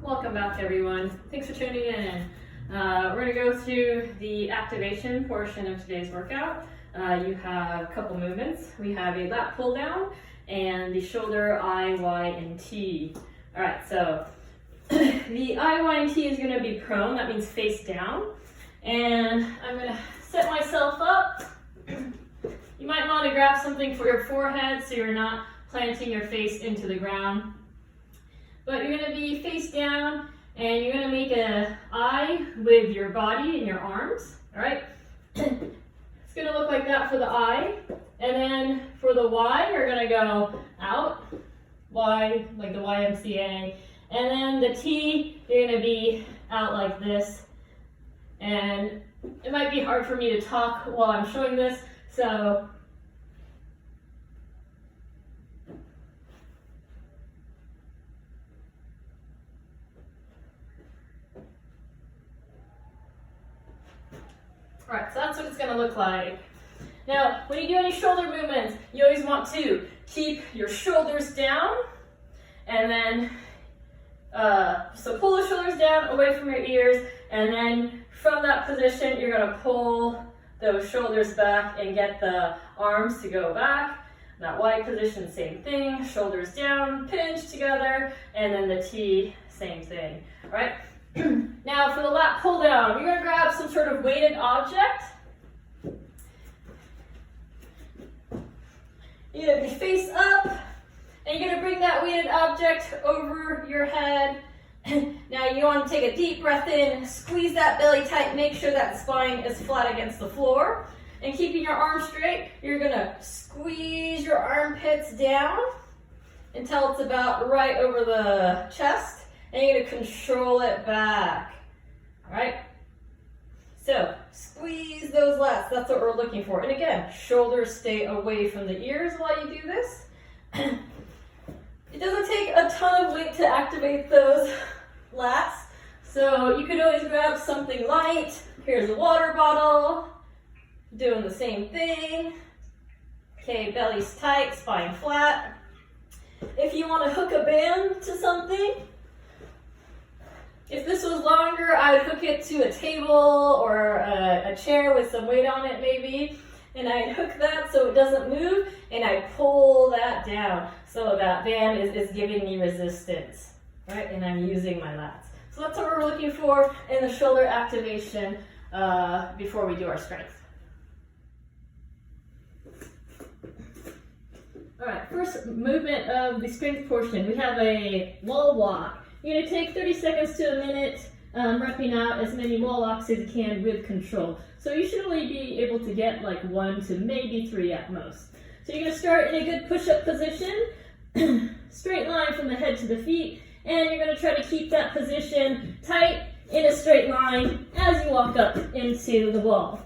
Welcome back, everyone. Thanks for tuning in. We're going to go through the activation portion of today's workout. You have a couple movements. We have a lat pull down and the shoulder I, Y, and T. All right, so the I, Y, and T is going to be prone. That means face down. And I'm going to set myself up. You might want to grab something for your forehead so you're not planting your face into the ground. But you're going to be face down and you're going to make an I with your body and your arms. All right? It's going to look like that for the I. And then for the Y, you're going to go out. Y, like the YMCA. And then the T, you're going to be out like this. And it might be hard for me to talk while I'm showing this, so alright, so that's what it's going to look like. Now, when you do any shoulder movements, you always want to keep your shoulders down, and then, so pull the shoulders down away from your ears, and then from that position, you're going to pull those shoulders back and get the arms to go back. That Y position, same thing, shoulders down, pinch together, and then the T, same thing, all right? Now for the lat pull down, you're going to grab some sort of weighted object. You're going to be face up, and you're going to bring that weighted object over your head. Now you want to take a deep breath in, squeeze that belly tight, make sure that spine is flat against the floor. And keeping your arms straight, you're going to squeeze your armpits down until it's about right over the chest. And you're going to control it back. All right? So squeeze those lats. That's what we're looking for. And again, shoulders stay away from the ears while you do this. It doesn't take a ton of weight to activate those lats. So you could always grab something light. Here's a water bottle. Doing the same thing. Okay, belly's tight, spine flat. If you want to hook a band to something, if this was longer, I would hook it to a table or a chair with some weight on it maybe. And I'd hook that so it doesn't move, and I'd pull that down so that band is giving me resistance, right? And I'm using my lats. So that's what we're looking for in the shoulder activation before we do our strength. All right, first movement of the strength portion, we have a wall walk. You're going to take 30 seconds to a minute, repping out as many wall walks as you can with control. So you should only be able to get like 1 to maybe 3 at most. So you're going to start in a good push-up position, straight line from the head to the feet, and you're going to try to keep that position tight in a straight line as you walk up into the wall.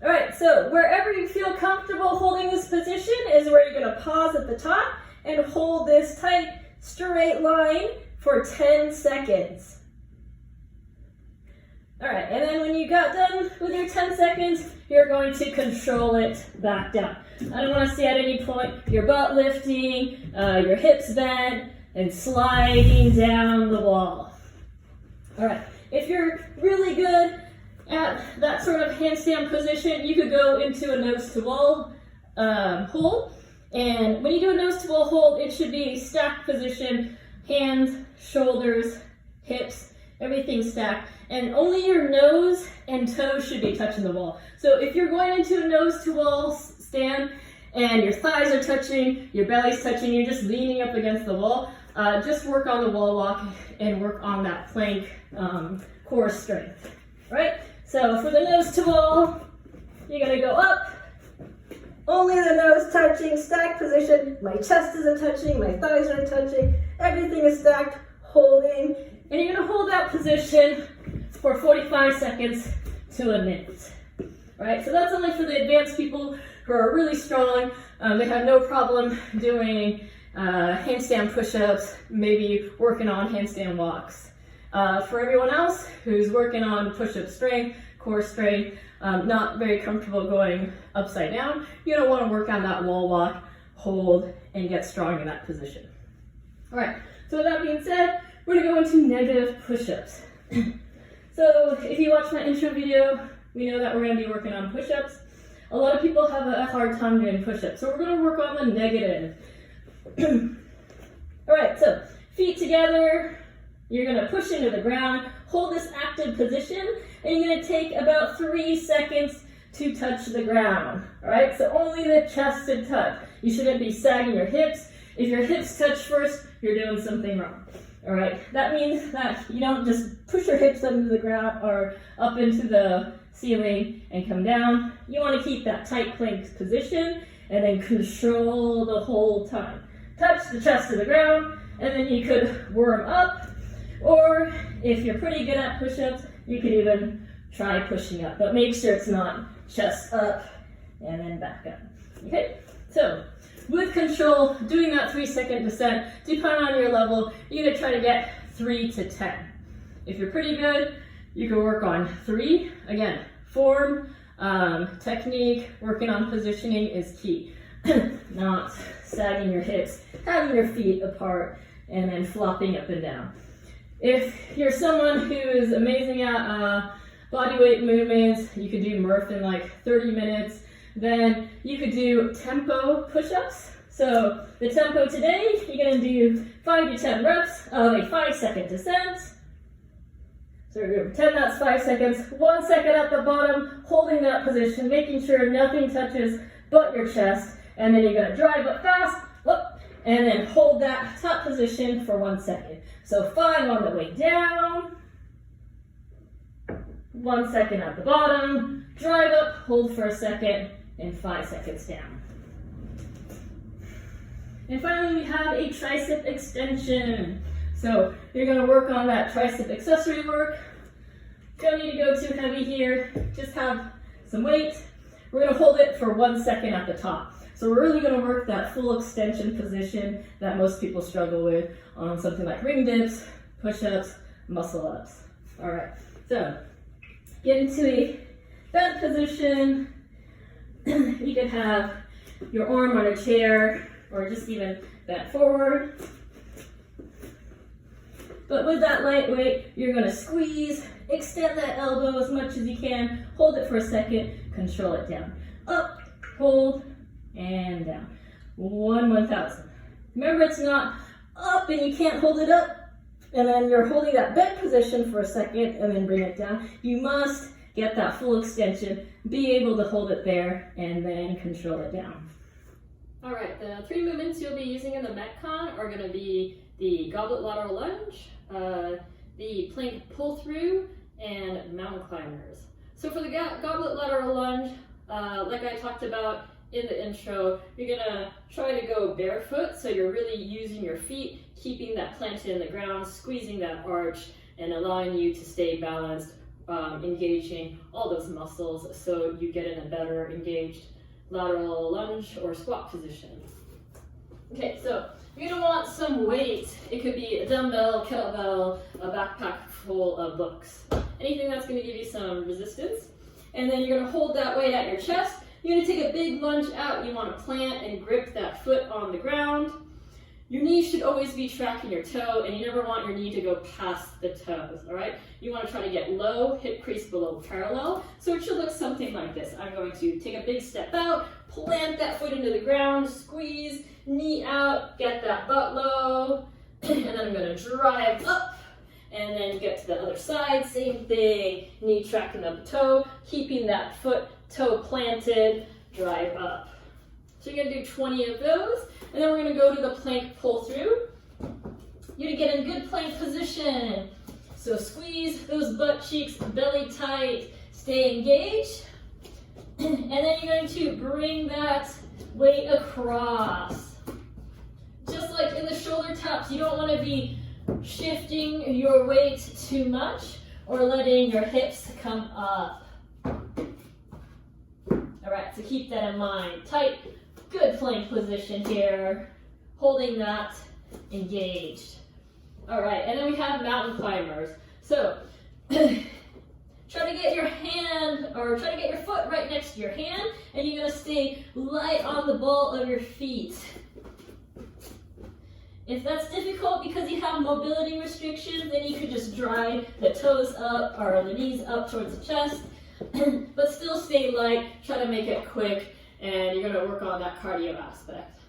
All right, so wherever you feel comfortable holding this position is where you're going to pause at the top and hold this tight, straight line for 10 seconds. All right, and then when you got done with your 10 seconds, you're going to control it back down. I don't want to see at any point your butt lifting, your hips bent, and sliding down the wall. All right, if you're really good at that sort of handstand position, you could go into a nose-to-wall hold. And when you do a nose-to-wall hold, it should be a stacked position, hands, shoulders, hips, everything stacked. And only your nose and toes should be touching the wall. So if you're going into a nose-to-wall stand and your thighs are touching, your belly's touching, you're just leaning up against the wall, just work on the wall walk and work on that plank core strength, right? So for the nose-to-wall, you're gonna go up, only the nose touching, stacked position, my chest isn't touching, my thighs aren't touching, everything is stacked, holding, and you're gonna hold that position for 45 seconds to a minute. All right, so that's only for the advanced people who are really strong. They have no problem doing handstand push-ups, maybe working on handstand walks. For everyone else who's working on push-up strength, core strength, not very comfortable going upside down, you don't want to work on that wall walk, hold, and get strong in that position. All right, so with that being said, we're gonna go into negative push-ups. So if you watch my intro video, we know that we're gonna be working on push-ups. A lot of people have a hard time doing push-ups, so we're gonna work on the negative. All right, so feet together, you're gonna push into the ground, hold this active position, and you're gonna take about 3 seconds to touch the ground. All right, so only the chest should touch. You shouldn't be sagging your hips. If your hips touch first, you're doing something wrong. All right, that means that you don't just push your hips into the ground or up into the ceiling and come down. You want to keep that tight plank position and then control the whole time. Touch the chest to the ground, and then you could worm up, or if you're pretty good at push-ups, you could even try pushing up, but make sure it's not chest up and then back up. Okay, so with control, doing that 3-second descent, depending on your level, you're gonna try to get 3 to 10. If you're pretty good, you can work on 3. Again, form, technique, working on positioning is key. Not sagging your hips, having your feet apart, and then flopping up and down. If you're someone who is amazing at body weight movements, you could do Murph in like 30 minutes. Then you could do tempo push-ups. So the tempo today, you're gonna do 5 to 10 reps of a 5-second descent. So we're gonna pretend that's 5 seconds, 1 second at the bottom, holding that position, making sure nothing touches but your chest. And then you're gonna drive up fast, up, and then hold that top position for 1 second. So 5 on the way down, 1 second at the bottom, drive up, hold for a second, and 5 seconds down. And finally, we have a tricep extension. So you're gonna work on that tricep accessory work. Don't need to go too heavy here, just have some weight. We're gonna hold it for 1 second at the top. So we're really gonna work that full extension position that most people struggle with on something like ring dips, push-ups, muscle-ups. All right, so get into a bent position. You can have your arm on a chair or just even bent forward. But with that light weight, you're gonna squeeze, extend that elbow as much as you can, hold it for a second, control it down. Up, hold, and down. 1/1000. Remember, it's not up and you can't hold it up, and then you're holding that bent position for a second and then bring it down. You must get that full extension, be able to hold it there, and then control it down. All right, the 3 movements you'll be using in the Metcon are gonna be the goblet lateral lunge, the plank pull through, and mountain climbers. So for the goblet lateral lunge, like I talked about in the intro, you're gonna try to go barefoot, so you're really using your feet, keeping that planted in the ground, squeezing that arch, and allowing you to stay balanced, engaging all those muscles so you get in a better engaged lateral lunge or squat position. Okay, so you're gonna want some weight. It could be a dumbbell, kettlebell, a backpack full of books. Anything that's gonna give you some resistance. And then you're gonna hold that weight at your chest. You're gonna take a big lunge out. You wanna plant and grip that foot on the ground. Your knee should always be tracking your toe, and you never want your knee to go past the toes, all right? You wanna try to get low, hip crease below parallel. So it should look something like this. I'm going to take a big step out, plant that foot into the ground, squeeze, knee out, get that butt low, and then I'm gonna drive up, and then get to the other side, same thing, knee tracking the toe, keeping that foot, toe planted, drive up. So you're gonna do 20 of those, and then we're gonna go to the plank pull through. You're gonna get in good plank position. So squeeze those butt cheeks, belly tight, stay engaged. And then you're going to bring that weight across. Just like in the shoulder taps, you don't wanna be shifting your weight too much or letting your hips come up. All right, so keep that in mind. Tight, good plank position here, holding that engaged. All right, and then we have mountain climbers. So try to get your hand, or try to get your foot right next to your hand, and you're gonna stay light on the ball of your feet. If that's difficult because you have mobility restrictions, then you could just drive the toes up or the knees up towards the chest, but still stay light, try to make it quick, and you're gonna work on that cardio aspect.